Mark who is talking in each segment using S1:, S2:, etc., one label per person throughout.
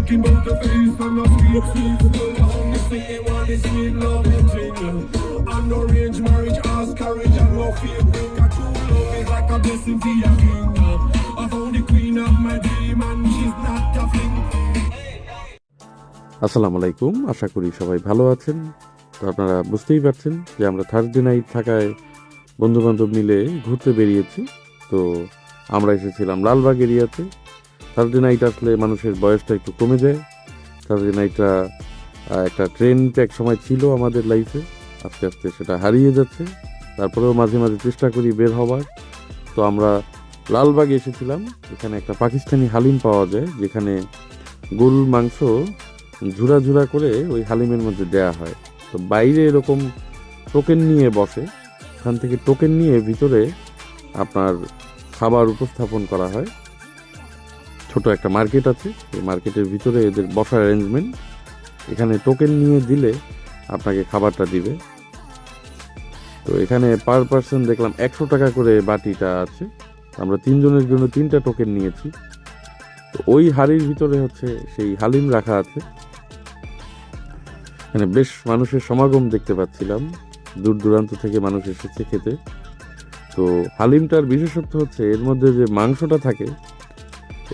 S1: Talking about the face and the sweet, sweet smell. The only thing they want is sweet love and jingle. And no arranged marriage, ask courage and no fake ring. A true love is like a blessing for your king. I found the queen of my dream and she's not a fling.
S2: আসসালামু আলাইকুম, আশা করি সবাই ভালো আছেন। তো আপনারা বুঝতেই পারছেন যে আমরা থার্সডে নাইট থাকায় বন্ধুবান্ধব মিলে ঘুরতে বেরিয়েছি। তো আমরা এসেছিলাম লালবাগ এরিয়াতে। থার্সডে নাইট আসলে মানুষের বয়সটা একটু কমে যায়। থার্সডে নাইটটা একটা ট্রেন্ড এক সময় ছিল আমাদের লাইফে, আস্তে আস্তে সেটা হারিয়ে যাচ্ছে। তারপরেও মাঝে মাঝে চেষ্টা করি বের হবার। তো আমরা লালবাগে এসেছিলাম। এখানে একটা পাকিস্তানি হালিম পাওয়া যায়, যেখানে গরুর মাংস ঝুরা ঝুরা করে ওই হালিমের মধ্যে দেয়া হয়। তো বাইরে এরকম টোকেন নিয়ে বসে, ওখান থেকে টোকেন নিয়ে ভিতরে আপনার খাবার উপস্থাপন করা হয়। ছোট একটা মার্কেট আছে, এই মার্কেটের ভিতরে এদের বসার অ্যারেঞ্জমেন্ট। এখানে টোকেন নিয়ে দিলে আপনাকে খাবারটা দিবে। তো এখানে পার পার্সন দেখলাম 100 টাকা করে বাটিটা আছে। আমরা 3 জনের জন্য 3টা টোকেন নিয়েছি। তো ওই হাড়ির ভিতরে হচ্ছে সেই হালিম রাখা আছে। এখানে বেশ মানুষের সমাগম দেখতে পাচ্ছিলাম, দূর দূরান্ত থেকে মানুষ এসেছে খেতে। তো হালিমটার বিশেষত্ব হচ্ছে এর মধ্যে যে মাংসটা থাকে,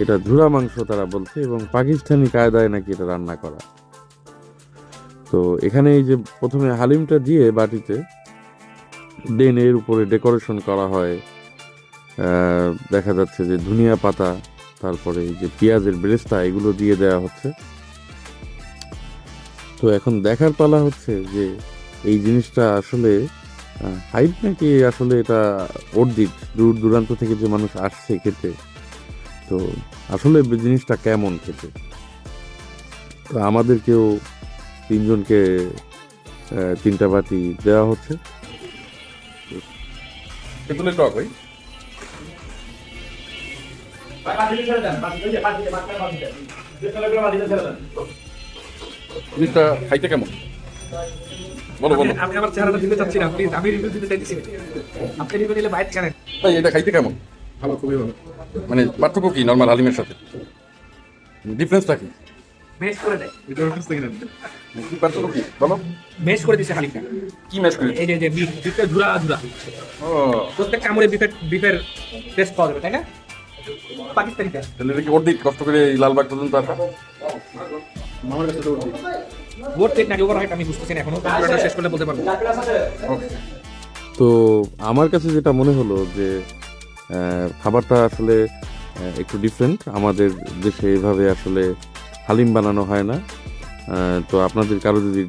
S2: এটা ঝুরা মাংস তারা বলছে, এবং পাকিস্তানি কায়দায় নাকি এটা রান্না করা। তো এখানে এই যে প্রথমে হালিমটা দিয়ে বাটিতে দেন, এর উপরে ডেকোরেশন করা হয়। দেখা যাচ্ছে যে ধনিয়া পাতা, তারপরে এই যে পেঁয়াজের বেরেস্তা, এগুলো দিয়ে দেওয়া হচ্ছে। তো এখন দেখার পালা হচ্ছে যে এই জিনিসটা আসলে হাইপ নাকি আসলে এটা অর্জিত, দূর দূরান্ত থেকে যে মানুষ আসছে খেতে। তো আসলে জিনিসটা কেমন খেতে। তো আমাদেরকেও 3 জনকে 3টা বাটি দেওয়া হচ্ছে।
S3: জিনিসটা খাইতে কেমন বলো বলো।
S4: আমি আমার চেহারাটা দিতে চাচ্ছি না, প্লিজ আমি রিভিউ দিতে চাইছি। আপনি রিভিউ দিলে বাইরে কেন?
S3: ভাই এটা খাইতে কেমন?
S4: ভালো, খুবই ভালো।
S3: মানে পার্থক্য কি নর্মাল হালিমের সাথে? ডিফারেন্সটা কি?
S4: মেশ করে দেয়।
S3: কি পার্থক্য কি বলো?
S4: মেশ করে দিছে হালিমটা।
S3: কি ম্যাচ করে?
S4: এই যে বিফের ঝুরা ঝুরা,
S3: ও
S4: প্রত্যেক কামড়ে বিফের টেস্ট পাওয়া যাবে, তাই না? পাকিস্তানি টেস্ট।
S3: তাহলে এটা কি অর্ধেক কষ্ট করে এই লালবাগ পর্যন্ত আসা?
S4: আমার কাছে তো ওর টেক নাকি ওভার হাইট আমি বুঝতেছি না এখনো, পুরোটা শেষ করলে বলতে পারবো।
S2: তো আমার কাছে যেটা মনে হলো যে খাবারটা আসলে একটু ডিফারেন্ট। আমাদের দেশে এভাবে আসলে হালিম বানানো হয় না। তো আপনাদের কারো যদি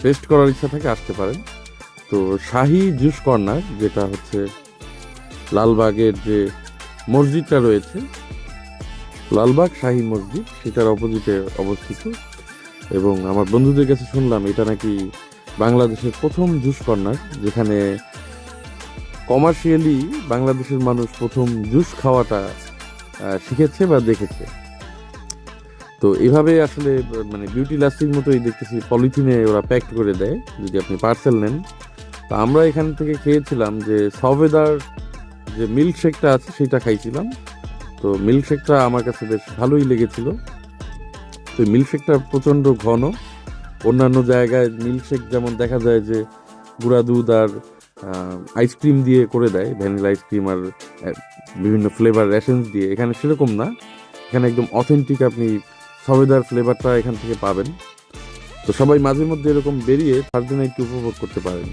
S2: টেস্ট করার ইচ্ছা থাকে আসতে পারেন। তো শাহি জুস কর্নার, যেটা হচ্ছে লালবাগের যে মসজিদটা রয়েছে, লালবাগ শাহি মসজিদ, সেটার অপোজিটে অবস্থিত। এবং আমার বন্ধুদের কাছে শুনলাম এটা নাকি বাংলাদেশের প্রথম জুস কর্নার, যেখানে কমার্শিয়ালি বাংলাদেশের মানুষ প্রথম জুস খাওয়াটা শিখেছে বা দেখেছে। তো এভাবে আসলে মানে বিউটি লাস্টির মতোই দেখতেছি, পলিথিনে ওরা প্যাক করে দেয় যদি আপনি পার্সেল নেন। তো আমরা এখান থেকে খেয়েছিলাম যে সবেদার যে মিল্কশেকটা আছে সেটা খাইছিলাম। তো মিল্কশেকটা আমার কাছে বেশ ভালোই লেগেছিল। তো মিল্কশেকটা প্রচণ্ড ঘন। অন্যান্য জায়গায় মিল্কশেক যেমন দেখা যায় যে গুঁড়া দুধ আর আইসক্রিম দিয়ে করে দেয়, ভ্যানিলা আইসক্রিম আর বিভিন্ন ফ্লেভার এসেন্স দিয়ে, এখানে সেরকম না। এখানে একদম অথেন্টিক আপনি সবেদার ফ্লেভারটা এখান থেকে পাবেন। তো সবাই মাঝে মধ্যে এরকম বেরিয়ে থার্সডে নাইটকে উপভোগ করতে পারেন।